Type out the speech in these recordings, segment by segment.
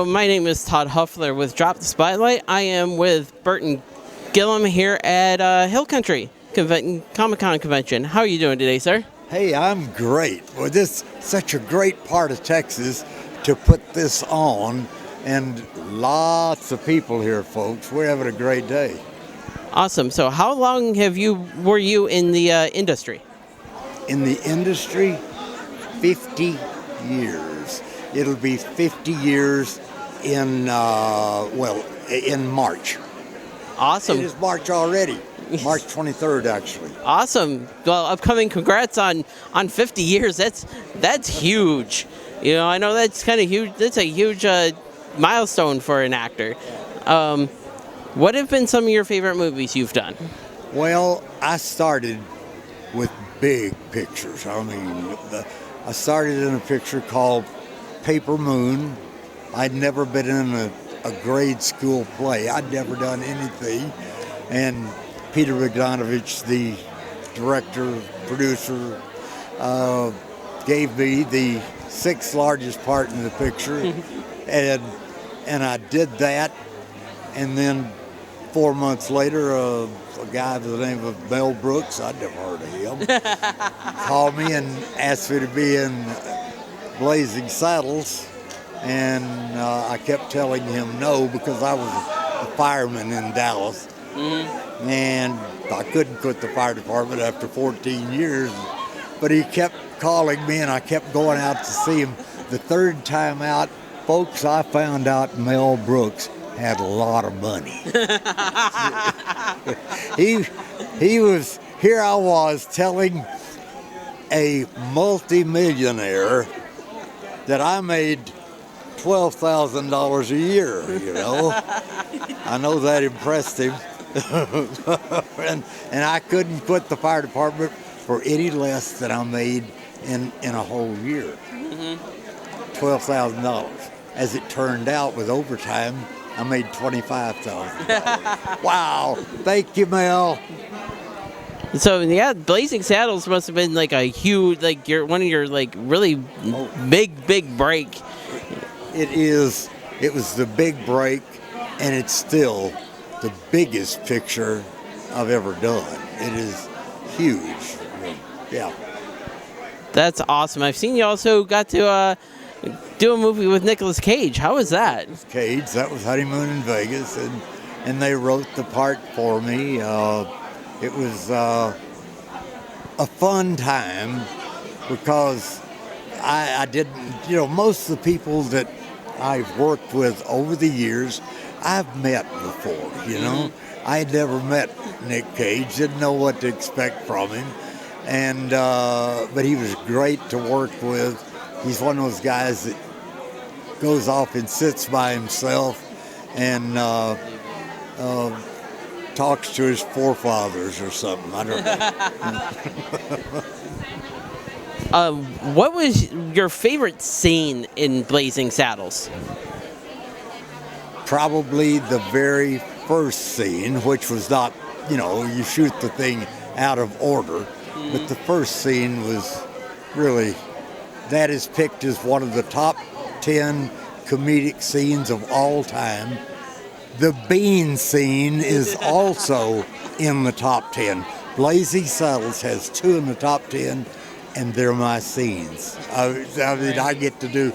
my name is Todd Huffler with Drop the Spotlight. I am with Burton Gilliam here at Hill Country Comic-Con convention. How are you doing today, sir? Hey, I'm great. Well, this is such a great part of Texas to put this on, and lots of people here, folks. We're having a great day. Awesome. So how long were you in the industry? In the industry, 50 years. It'll be 50 years in March. Awesome. It is March already. March 23rd, actually. Awesome. Well, upcoming congrats on 50 years. That's huge. You know, I know that's kind of huge. That's a huge milestone for an actor. What have been some of your favorite movies you've done? Well, I started with big pictures. I mean, I started in a picture called Paper Moon. I'd never been in a grade school play. I'd never done anything. And Peter Bogdanovich, the director, producer, gave me the sixth largest part in the picture. and I did that. And then 4 months later, a guy by the name of Mel Brooks, I'd never heard of him, called me and asked me to be in Blazing Saddles. And I kept telling him no because I was a fireman in Dallas. Mm-hmm. And I couldn't quit the fire department after 14 years. But he kept calling me and I kept going out to see him. The third time out, folks, I found out Mel Brooks had a lot of money. Here I was telling a multimillionaire that I made $12,000 a year, you know. I know that impressed him. and I couldn't quit the fire department for any less than I made in a whole year. Mm-hmm. $12,000. As it turned out, with overtime, I made $25,000. Wow. Thank you, Mel. So, yeah, Blazing Saddles must have been like a huge, like one of your like really big break. It was the big break, and it's still the biggest picture I've ever done. It is huge. Yeah. That's awesome. I've seen you also got to do a movie with Nicolas Cage. How was that? Cage, that was Honeymoon in Vegas, and they wrote the part for me. It was a fun time because I didn't, most of the people that I've worked with over the years, I've met before, I had never met Nick Cage, didn't know what to expect from him, and but he was great to work with. He's one of those guys that goes off and sits by himself and talks to his forefathers or something. I don't know. What was your favorite scene in Blazing Saddles? Probably the very first scene, which was not, you shoot the thing out of order, but the first scene was really, that is picked as one of the top 10 comedic scenes of all time. The bean scene is also in the top 10. Blazing Saddles has 2 in the top 10, and they're my scenes. I get to do,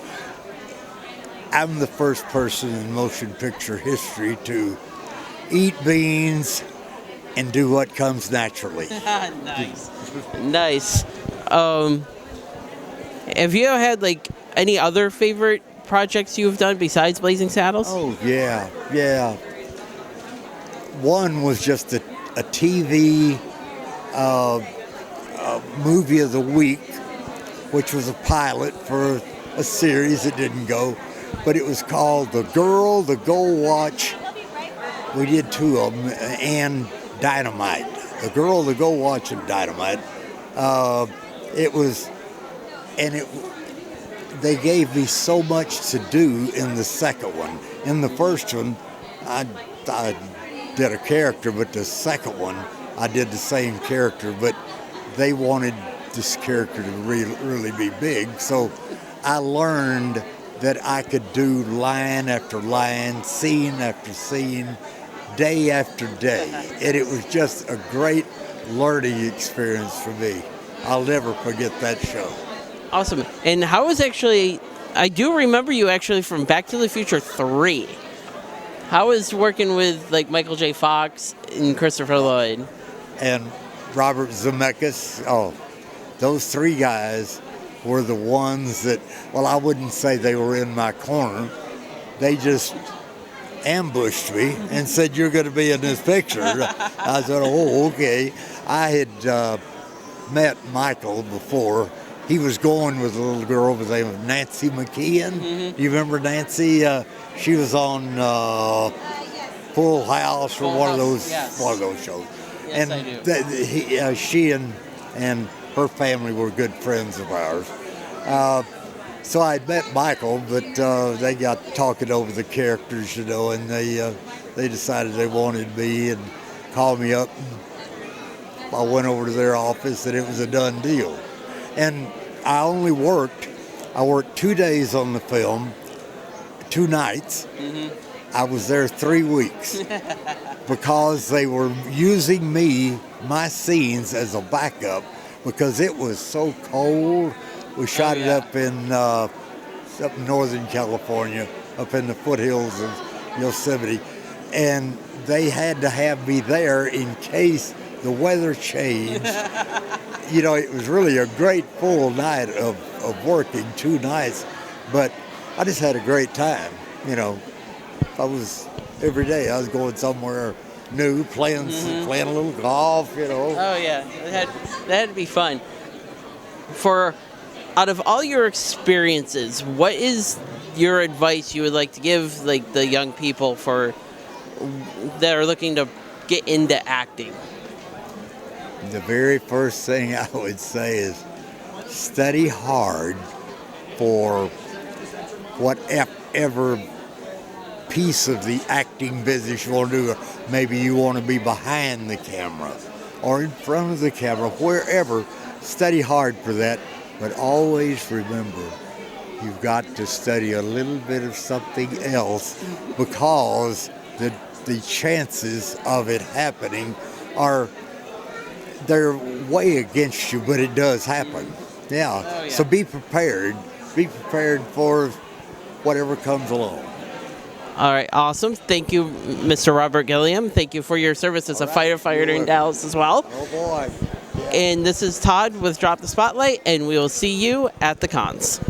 I'm the first person in motion picture history to eat beans and do what comes naturally. Nice. Have you ever had like any other favorite projects you've done besides Blazing Saddles? Oh, yeah. One was just a TV movie of the week, which was a pilot for a series that didn't go, but it was called The Girl, The Go Watch. We did 2 of them, and Dynamite. The Girl, The Go Watch, and Dynamite. They gave me so much to do in the second one. In the first one, I did a character, but the second one, I did the same character, but they wanted this character to really be big. So I learned that I could do line after line, scene after scene, day after day. And it was just a great learning experience for me. I'll never forget that show. Awesome. And how was actually, I do remember you actually from Back to the Future 3. How was working with like Michael J. Fox and Christopher Lloyd? And Robert Zemeckis, those three guys were the ones that, well, I wouldn't say they were in my corner. They just ambushed me and said, "You're going to be in this picture." I said, "Oh, okay." I had met Michael before. He was going with a little girl by the name of Nancy McKeon. Do you remember Nancy? She was on Full House or one of those shows. Yes, and I do. She and her family were good friends of ours. So I'd met Michael, but they got talking over the characters, and they decided they wanted me and called me up. I went over to their office and it was a done deal. And I worked 2 days on the film, 2 nights. I was there 3 weeks because they were using my scenes as a backup because it was so cold. We shot it up in Northern California, up in the foothills of Yosemite. And they had to have me there in case the weather changed. It was really a great full night of working 2 nights, but I just had a great time. Every day I was going somewhere new, playing a little golf, Oh yeah, that had to be fun. Out of all your experiences, what is your advice you would like to give like the young people that are looking to get into acting? The very first thing I would say is study hard for whatever piece of the acting business you want to do. Maybe you want to be behind the camera or in front of the camera, wherever. Study hard for that, but always remember you've got to study a little bit of something else because the chances of it happening they're way against you, but it does happen. Yeah. Oh, yeah. So be prepared. Be prepared for whatever comes along. All right, awesome. Thank you, Mr. Robert Gilliam. Thank you for your service as a firefighter in Dallas as well. Oh, boy. Yeah. And this is Todd with Drop the Spotlight, and we will see you at the cons.